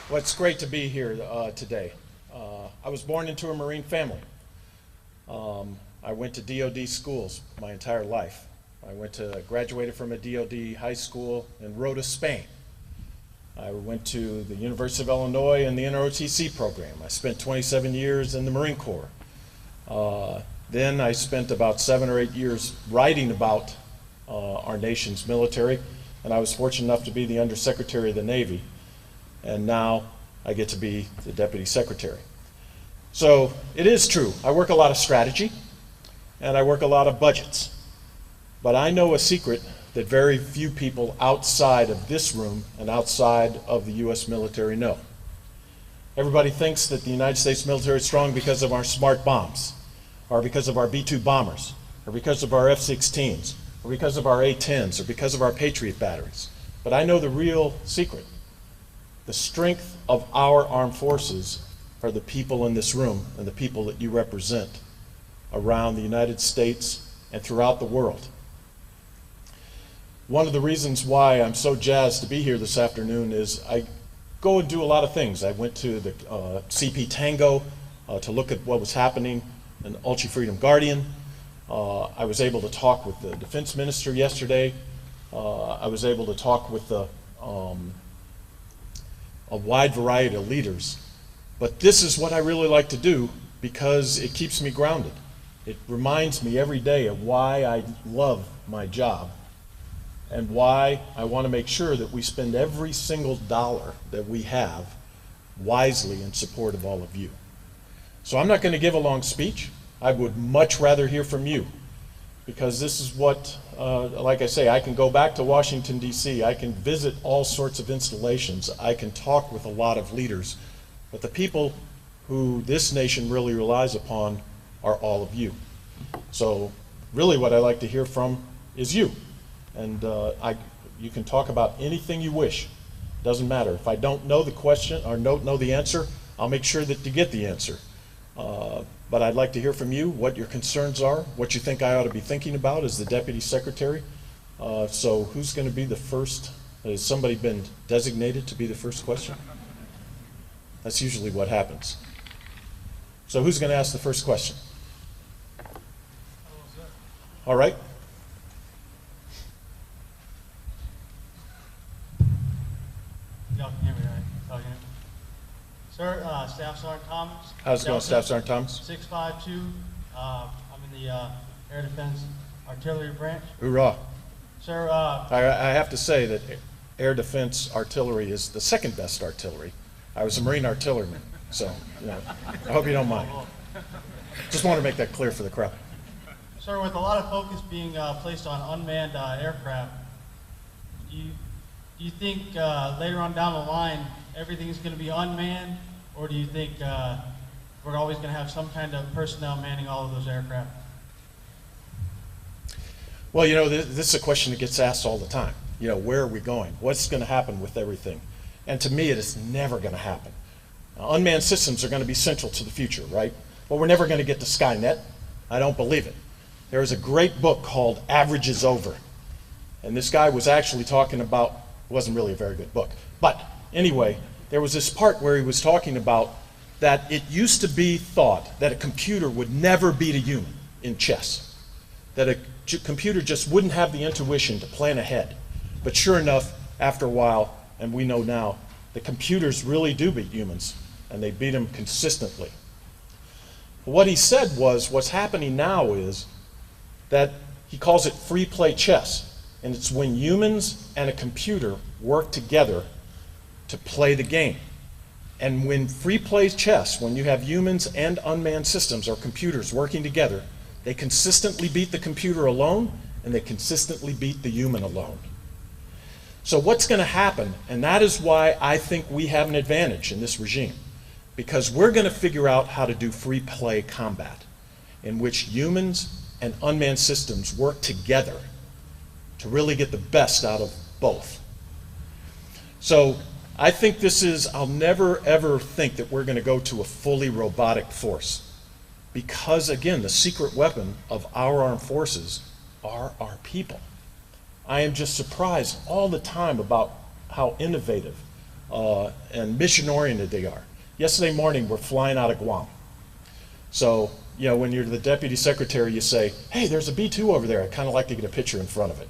Well, it's great to be here today. I was born into a Marine family. I went to DoD schools my entire life. Graduated from a DoD high school in Rota, Spain. I went to the University of Illinois in the NROTC program. I spent 27 years in the Marine Corps. Then I spent about 7 or 8 years writing about our nation's military, and I was fortunate enough to be the Undersecretary of the Navy. And now I get to be the Deputy Secretary. So it is true, I work a lot of strategy and I work a lot of budgets. But I know a secret that very few people outside of this room and outside of the US military know. Everybody thinks that the United States military is strong because of our smart bombs, or because of our B-2 bombers, or because of our F-16s, or because of our A-10s, or because of our Patriot batteries. But I know the real secret. The strength of our armed forces are the people in this room and the people that you represent around the United States and throughout the world. One of the reasons why I'm so jazzed to be here this afternoon is I go and do a lot of things. I went to the CP Tango to look at what was happening in Ultra Freedom Guardian. I was able to talk with the Defense Minister yesterday. I was able to talk with a wide variety of leaders. But this is what I really like to do because it keeps me grounded. It reminds me every day of why I love my job and why I want to make sure that we spend every single dollar that we have wisely in support of all of you. So I'm not going to give a long speech. I would much rather hear from you, because this is what, like I say, I can go back to Washington, D.C., I can visit all sorts of installations, I can talk with a lot of leaders, but the people who this nation really relies upon are all of you. So really what I like to hear from is you. And you can talk about anything you wish. Doesn't matter. If I don't know the question or don't know the answer, I'll make sure that you get the answer. But I'd like to hear from you what your concerns are, what you think I ought to be thinking about as the Deputy Secretary. So who's going to be the first? Has somebody been designated to be the first question? That's usually what happens. So who's going to ask the first question? All right. Y'all can hear me, right? Y'all can hear me? Sir, Staff Sergeant Thomas. How's it going, Staff Sergeant Thomas? 652. I'm in the Air Defense Artillery Branch. Hoorah. Sir, I have to say that Air Defense Artillery is the second best artillery. I was a Marine artilleryman, so I hope you don't mind. Just want to make that clear for the crowd. sir, with a lot of focus being placed on unmanned aircraft, do you think later on down the line everything's going to be unmanned, or do you think we're always going to have some kind of personnel manning all of those aircraft? Well, this is a question that gets asked all the time. Where are we going? What's going to happen with everything? And to me, it is never going to happen. Unmanned systems are going to be central to the future, right? But we're never going to get to Skynet. I don't believe it. There is a great book called Average is Over. And this guy was actually talking about, it wasn't really a very good book. But anyway, there was this part where he was talking about that it used to be thought that a computer would never beat a human in chess. That a computer just wouldn't have the intuition to plan ahead. But sure enough, after a while, and we know now, the computers really do beat humans, and they beat them consistently. What he said was, what's happening now is that he calls it free play chess, and it's when humans and a computer work together to play the game. And when free play chess, when you have humans and unmanned systems or computers working together, they consistently beat the computer alone, and they consistently beat the human alone. So what's going to happen, and that is why I think we have an advantage in this regime, because we're going to figure out how to do free play combat, in which humans and unmanned systems work together to really get the best out of both. So I think this is, I'll never ever think that we're going to go to a fully robotic force, because again, the secret weapon of our armed forces are our people. I am just surprised all the time about how innovative and mission-oriented they are. Yesterday morning, we're flying out of Guam. So, you know, when you're the deputy secretary, you say, hey, there's a B-2 over there. I'd kind of like to get a picture in front of it.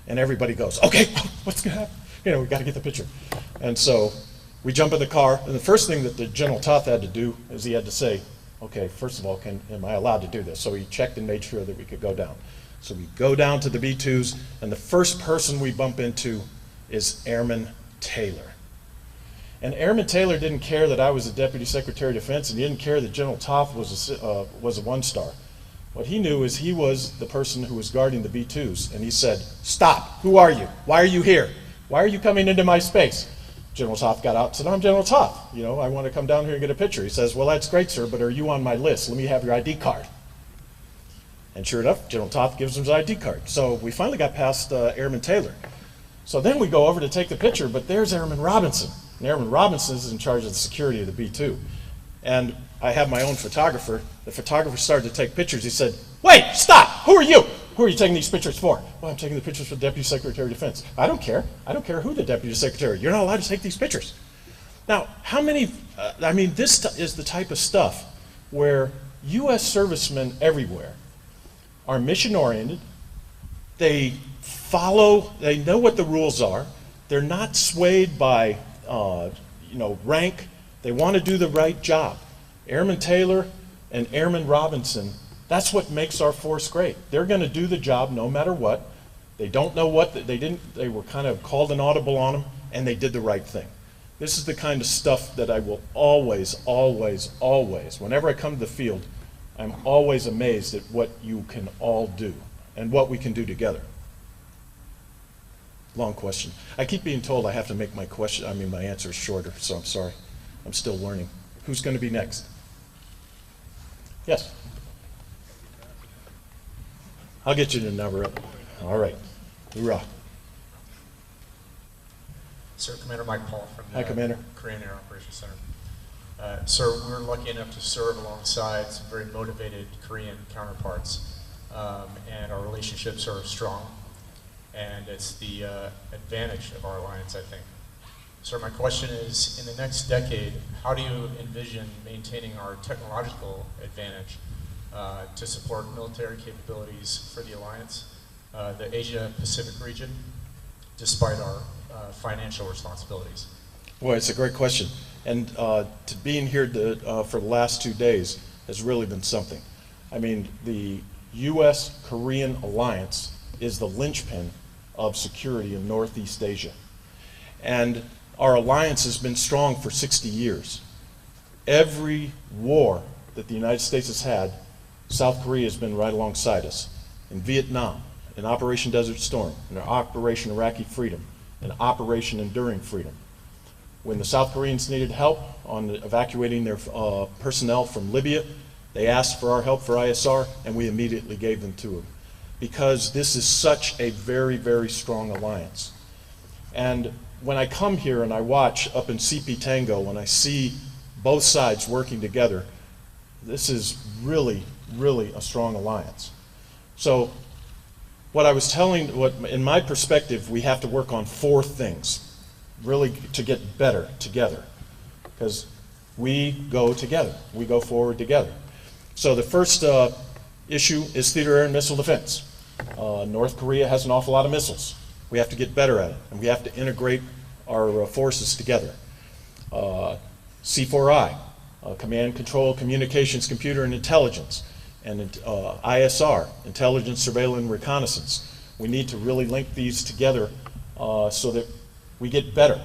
And everybody goes, okay, what's going to happen? You know, we got to get the picture. And so we jump in the car, and the first thing that the General Toth had to do is he had to say, okay, first of all, am I allowed to do this? So he checked and made sure that we could go down. So we go down to the B-2s, and the first person we bump into is Airman Taylor. And Airman Taylor didn't care that I was the Deputy Secretary of Defense, and he didn't care that General Toth was a one-star. What he knew is he was the person who was guarding the B-2s, and he said, stop, who are you? Why are you here? Why are you coming into my space? General Toth got out and said, I'm General Toth. You know, I want to come down here and get a picture. He says, well, that's great, sir, but are you on my list? Let me have your ID card. And sure enough, General Toth gives him his ID card. So we finally got past Airman Taylor. So then we go over to take the picture, but there's Airman Robinson. And Airman Robinson is in charge of the security of the B-2. And I have my own photographer. The photographer started to take pictures. He said, wait, stop, who are you? Who are you taking these pictures for? Well, I'm taking the pictures for the Deputy Secretary of Defense. I don't care. I don't care who the Deputy Secretary. You're not allowed to take these pictures. Now, how many, I mean, this is the type of stuff where U.S. servicemen everywhere are mission-oriented. They follow, they know what the rules are. They're not swayed by, you know, rank. They want to do the right job. Airman Taylor and Airman Robinson, that's what makes our force great. They're going to do the job no matter what. They don't know what, they were kind of called an audible on them, and they did the right thing. This is the kind of stuff that I will always, always, always, whenever I come to the field, I'm always amazed at what you can all do and what we can do together. Long question. I keep being told I have to make my answers shorter, so I'm sorry. I'm still learning. Who's going to be next? Yes. I'll get you the number up. All right. Hoorah. Sir, Commander Mike Paul from Hi, Commander. Korean Air Operations Center. Sir, we're lucky enough to serve alongside some very motivated Korean counterparts, and our relationships are strong, and it's the advantage of our alliance, I think. Sir, my question is, in the next decade, how do you envision maintaining our technological advantage to support military capabilities for the alliance, the Asia-Pacific region, despite our financial responsibilities? Boy, it's a great question. And to being here for the last 2 days has really been something. I mean, the U.S.-Korean alliance is the linchpin of security in Northeast Asia. And our alliance has been strong for 60 years. Every war that the United States has had, South Korea has been right alongside us. In Vietnam, in Operation Desert Storm, in Operation Iraqi Freedom, in Operation Enduring Freedom. When the South Koreans needed help on evacuating their personnel from Libya, they asked for our help for ISR, and we immediately gave them to them. Because this is such a very, very strong alliance. And when I come here and I watch up in CP Tango and I see both sides working together, this is really, really a strong alliance. So what I was telling, in my perspective, we have to work on 4 things, really to get better together, because we go together, we go forward together. So the first issue is theater, air, and missile defense. North Korea has an awful lot of missiles. We have to get better at it, and we have to integrate our forces together. C4I, command, control, communications, computer, and intelligence, and ISR, intelligence, surveillance, and reconnaissance. We need to really link these together so that we get better.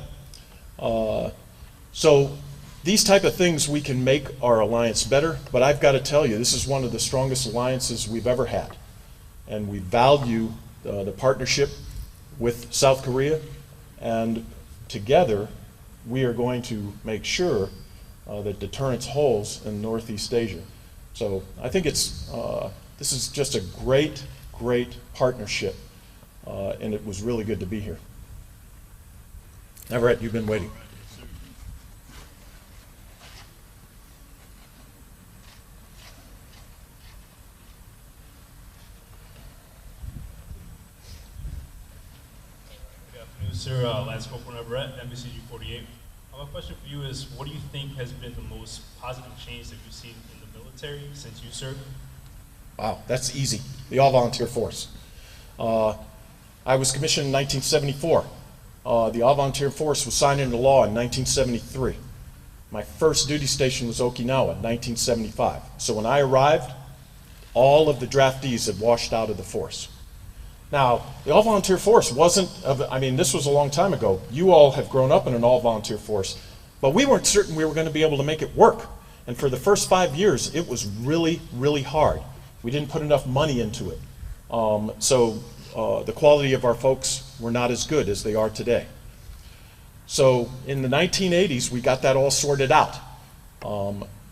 So these type of things, we can make our alliance better, but I've got to tell you, this is one of the strongest alliances we've ever had. And we value the partnership with South Korea, and together we are going to make sure that deterrence holds in Northeast Asia. So I think this is just a great, great partnership, and it was really good to be here. Everett, you've been waiting. Good afternoon, sir. Lance Corporal Everett, MBCG 48. My question for you is, what do you think has been the most positive change that you've seen in the military since you served? Wow, that's easy. The all-volunteer force. I was commissioned in 1974. The all-volunteer force was signed into law in 1973. My first duty station was Okinawa in 1975. So when I arrived, all of the draftees had washed out of the force. Now, the all-volunteer force wasn't, this was a long time ago. You all have grown up in an all-volunteer force, but we weren't certain we were going to be able to make it work. And for the first 5 years, it was really, really hard. We didn't put enough money into it. The quality of our folks were not as good as they are today. So in the 1980s, we got that all sorted out.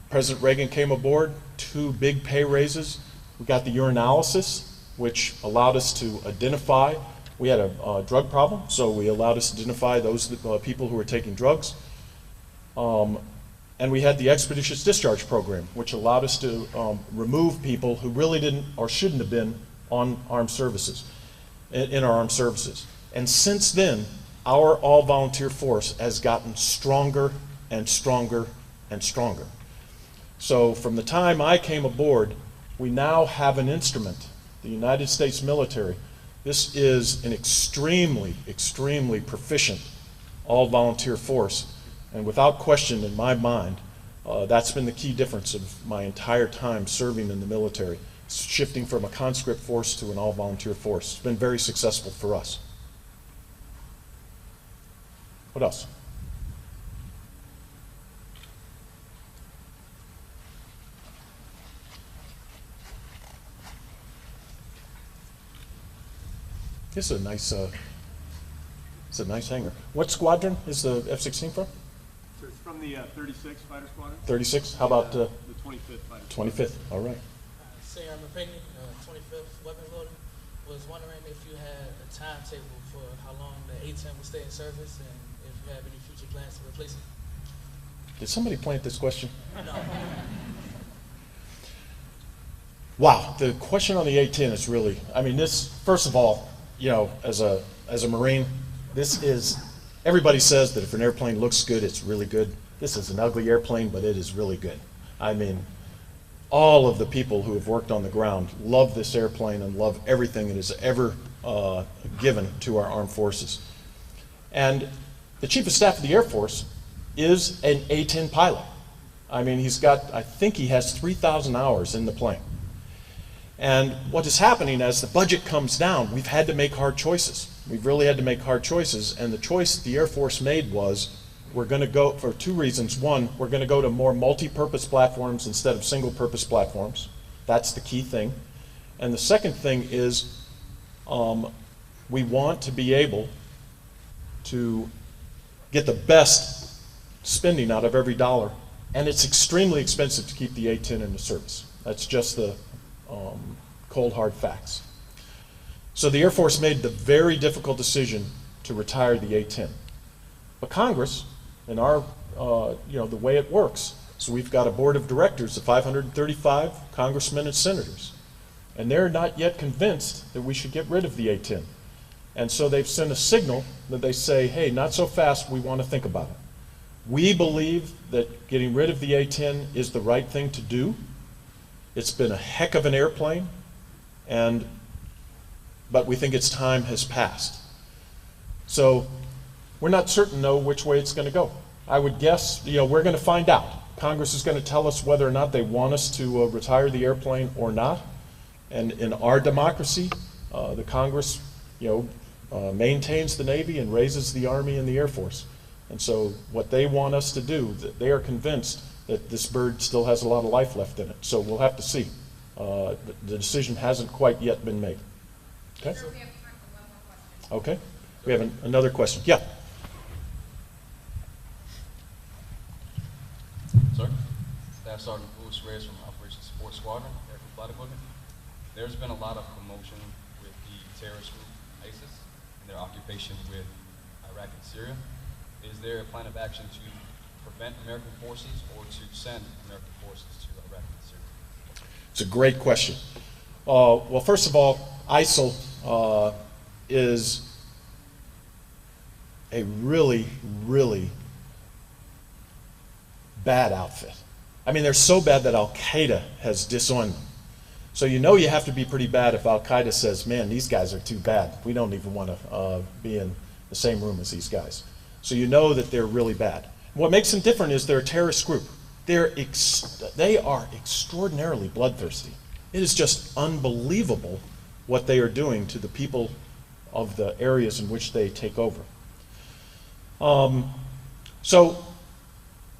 President Reagan came aboard, 2 big pay raises. We got the urinalysis, which allowed us to identify. We had a drug problem, so we allowed us to identify those people who were taking drugs. And we had the expeditious discharge program, which allowed us to remove people who really didn't or shouldn't have been on armed services, in our armed services. And since then, our all-volunteer force has gotten stronger and stronger and stronger. So from the time I came aboard, we now have an instrument, the United States military. This is an extremely, extremely proficient all-volunteer force. And without question in my mind, that's been the key difference of my entire time serving in the military, shifting from a conscript force to an all-volunteer force. It's been very successful for us. What else? This is a nice hangar. What squadron is the F-16 from? So it's from the 36 Fighter Squadron. 36? How about the 25th Fighter Squadron. 25th? All right. Airmen, 25th Weapons Loader. Was wondering if you had a timetable for how long the A-10 will stay in service and if you have any future plans to replace it. Did somebody plant this question? No. Wow, the question on the A-10 is really, first of all, as a Marine, this is, everybody says that if an airplane looks good, it's really good. This is an ugly airplane, but it is really good. All of the people who have worked on the ground love this airplane and love everything it has ever given to our armed forces. And the Chief of Staff of the Air Force is an A-10 pilot. I think he has 3,000 hours in the plane. And what is happening as the budget comes down, we've had to make hard choices. We've really had to make hard choices, and the choice the Air Force made was we're going to go for 2 reasons. One, we're going to go to more multi-purpose platforms instead of single-purpose platforms. That's the key thing. And the second thing is we want to be able to get the best spending out of every dollar, and it's extremely expensive to keep the A-10 in the service. That's just the cold hard facts. So the Air Force made the very difficult decision to retire the A-10. But Congress, in our, the way it works, so we've got a board of directors of 535 congressmen and senators, and they're not yet convinced that we should get rid of the A-10. And so they've sent a signal that they say, hey, not so fast, we want to think about it. We believe that getting rid of the A-10 is the right thing to do. It's been a heck of an airplane, but we think its time has passed. So we're not certain, though, which way it's going to go. I would guess, we're going to find out. Congress is going to tell us whether or not they want us to retire the airplane or not. And in our democracy, the Congress, maintains the Navy and raises the Army and the Air Force. And so what they want us to do, they are convinced that this bird still has a lot of life left in it. So we'll have to see. The decision hasn't quite yet been made. Okay? Sir, we have time for one more question. Okay. We have another question. Yeah. Sir, Staff Sergeant Bruce Reyes from Operations Support Squadron, Aircraft Flight Equipment. There's been a lot of commotion with the terrorist group ISIS and their occupation with Iraq and Syria. Is there a plan of action to prevent American forces or to send American forces to Iraq and Syria? It's a great question. Well, first of all, ISIL is a really, really bad outfit. I mean, they're so bad that Al-Qaeda has disowned them. So you know you have to be pretty bad if Al-Qaeda says, man, these guys are too bad. We don't even want to be in the same room as these guys. So you know that they're really bad. What makes them different is they're a terrorist group. They are extraordinarily bloodthirsty. It is just unbelievable what they are doing to the people of the areas in which they take over. So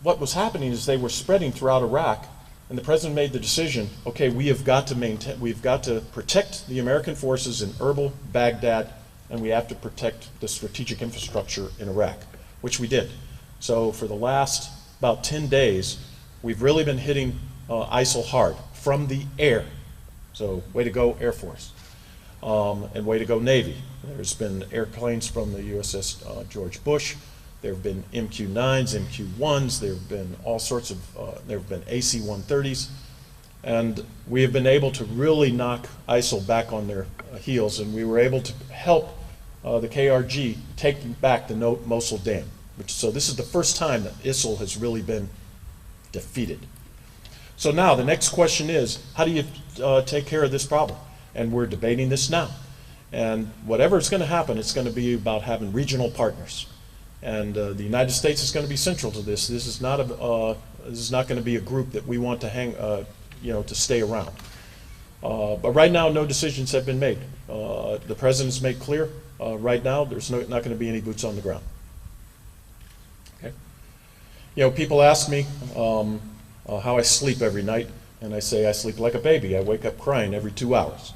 what was happening is they were spreading throughout Iraq, and the president made the decision, okay, we've got to protect the American forces in Erbil, Baghdad, and we have to protect the strategic infrastructure in Iraq, which we did. So for the last about 10 days, we've really been hitting ISIL hard from the air. So way to go, Air Force. And way to go, Navy. There's been airplanes from the USS George Bush. There have been MQ-9s, MQ-1s. There have been all sorts of, there have been AC-130s. And we have been able to really knock ISIL back on their heels, and we were able to help the KRG take back the Mosul Dam. So this is the first time that ISIL has really been defeated. So now the next question is, how do you take care of this problem? And we're debating this now. And whatever is going to happen, it's going to be about having regional partners. And the United States is going to be central to this. This is not going to be a group that we want to hang, to stay around. But right now, no decisions have been made. The president's made clear. Right now, there's not going to be any boots on the ground. Okay. People ask me how I sleep every night, and I say I sleep like a baby. I wake up crying every 2 hours.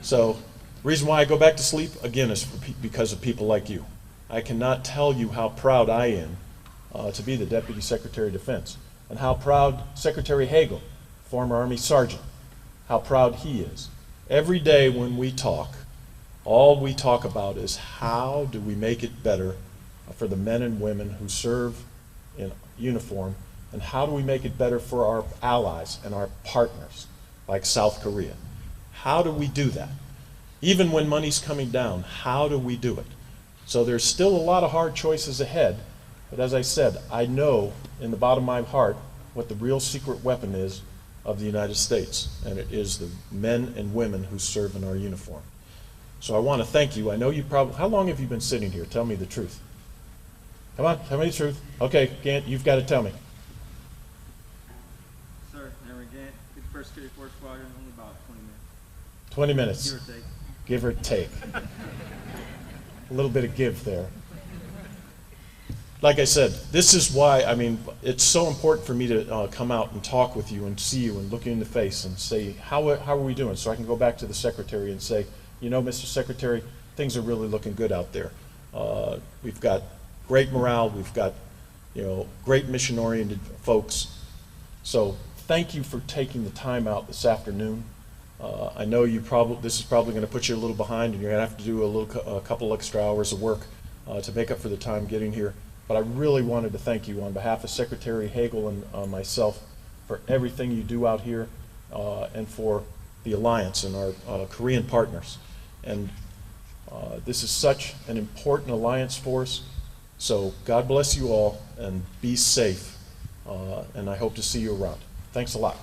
So the reason why I go back to sleep, again, is because of people like you. I cannot tell you how proud I am to be the Deputy Secretary of Defense, and how proud Secretary Hagel, former Army Sergeant, how proud he is. Every day when we talk, all we talk about is how do we make it better for the men and women who serve in uniform, and how do we make it better for our allies and our partners, like South Korea. How do we do that? Even when money's coming down, how do we do it? So there's still a lot of hard choices ahead, but as I said, I know in the bottom of my heart what the real secret weapon is of the United States, and it is the men and women who serve in our uniform. So I want to thank you. I know you probably, how long have you been sitting here? Tell me the truth. Come on, tell me the truth. Okay, Gant, you've got to tell me. Sir, Airmen Gant, 51st Security Force Squadron, only about 20 minutes. 20 minutes. Give or take. Give or take. A little bit of give there. Like I said, this is why, it's so important for me to come out and talk with you and see you and look you in the face and say, how are we doing? So I can go back to the Secretary and say, Mr. Secretary, things are really looking good out there. We've got great morale. We've got, great mission-oriented folks. So thank you for taking the time out this afternoon. I know this is probably going to put you a little behind, and you're going to have to do a couple extra hours of work to make up for the time getting here. But I really wanted to thank you on behalf of Secretary Hagel and myself for everything you do out here and for the Alliance and our Korean partners. And this is such an important alliance for us. So God bless you all, and be safe. And I hope to see you around. Thanks a lot.